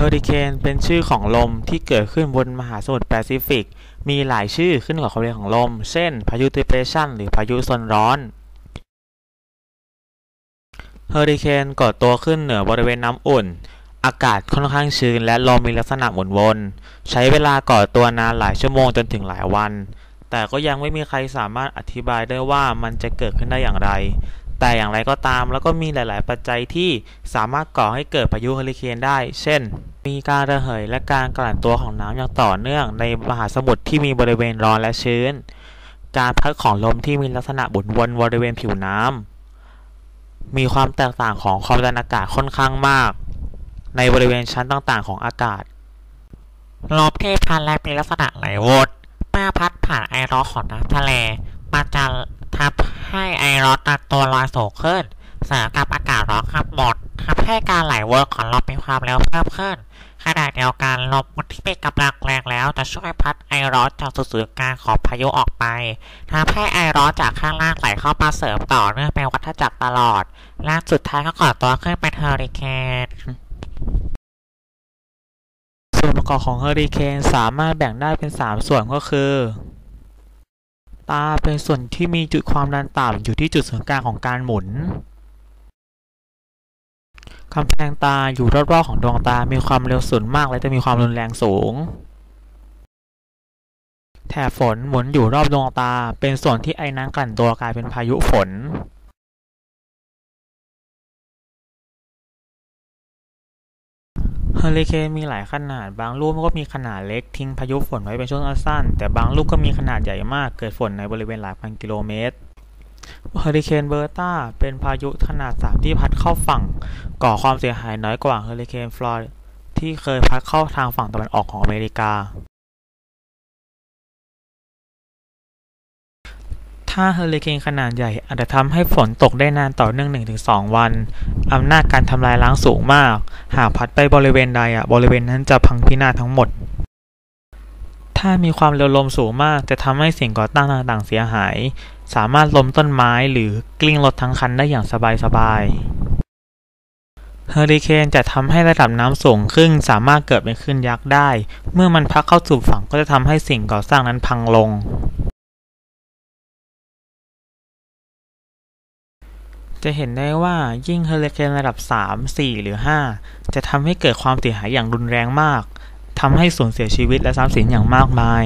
เฮอริเคนเป็นชื่อของลมที่เกิดขึ้นบนมหาสมุทรแปซิฟิกมีหลายชื่อขึ้นกับความเร็วของลมเช่นพายุ depression หรือพายุโซนร้อนเฮอริเคนก่อตัวขึ้นเหนือบริเวณน้ำอุ่นอากาศค่อนข้างชื้นและลมมีลักษณะหมุนวนใช้เวลาก่อตัวนานหลายชั่วโมงจนถึงหลายวันแต่ก็ยังไม่มีใครสามารถอธิบายได้ว่ามันจะเกิดขึ้นได้อย่างไรแต่อย่างไรก็ตามแล้วก็มีหลายๆปัจจัยที่สามารถก่อให้เกิดพายุเฮอริเคนได้เช่นมีการระเหยและการกลั่นตัวของน้ำอย่างต่อเนื่องในมหาสมุทรที่มีบริเวณร้อนและชื้นการพัดของลมที่มีลักษณะหมุนวนบริเวณผิวน้ำมีความแตกต่างของความดันอากาศค่อนข้างมากในบริเวณชั้นต่างๆของอากาศลมที่พัดและมีลักษณะไหลวนเมื่อพัดผ่านไอร้อนของน้ำทะเลมันจะทำให้ไอร้อนตัวลอยสูงขึ้นเสริมกับอากาศร้อนข้างบนทำให้การไหลวนของลมมีความเร็วเพิ่มขึ้นขณะเดียวกันลมที่มีกำลังแรงแล้วจะช่วยพัดไอร้อนจากศูนย์กลางของพายุออกไปทำให้ไอร้อนจากข้างล่างไหลเข้ามาเสริมต่อเนื่องเป็นวัฏจักรตลอดและสุดท้ายก็ก่อตัวขึ้นเป็นเฮอริเคนส่วนประกอบของเฮอริเคนสามารถแบ่งได้เป็น3ส่วนก็คือตาเป็นส่วนที่มีจุดความดันต่ำอยู่ที่จุดศูนย์กลางของการหมุนกำแพงตาอยู่รอบๆของดวงตามีความเร็วสูงมากและจะมีความรุนแรงสูงแถบฝนหมุนอยู่รอบดวงตาเป็นส่วนที่ไอ้น้ำกลั่นตัวกลายเป็นพายุฝนเฮอริเคนมีหลายขนาดบางลูกก็มีขนาดเล็กทิ้งพายุฝนไว้เป็นช่วงสั้นแต่บางลูกก็มีขนาดใหญ่มากเกิดฝนในบริเวณหลายพันกิโลเมตรเฮอริเคนเบอร์ตาเป็นพายุขนาด3ที่พัดเข้าฝั่งก่อความเสียหายน้อยกว่าเฮอริเคนฟลอร์ที่เคยพัดเข้าทางฝั่งตะวันออกของอเมริกาถ้าเฮอริเคนขนาดใหญ่อาจจะทำให้ฝนตกได้นานต่อเนื่อง 1-2 วันอำนาจการทำลายล้างสูงมากหากพัดไปบริเวณใดบริเวณนั้นจะพังพินาศทั้งหมดถ้ามีความเร็วลมสูงมากจะทำให้สิ่งก่อสร้างต่างๆเสียหายสามารถล้มต้นไม้หรือกลิ้งรถทั้งคันได้อย่างสบายๆเฮอริเคนจะทำให้ระดับน้ำสูงขึ้นสามารถเกิดเป็นคลื่นยักษ์ได้เมื่อมันพัดเข้าสู่ฝั่งก็จะทำให้สิ่งก่อสร้างนั้นพังลงจะเห็นได้ว่ายิ่งเฮอริเคนระดับ3 4 หรือ5จะทำให้เกิดความเสียหายอย่างรุนแรงมากทำให้สูญเสียชีวิตและทรัพย์สินอย่างมากมาย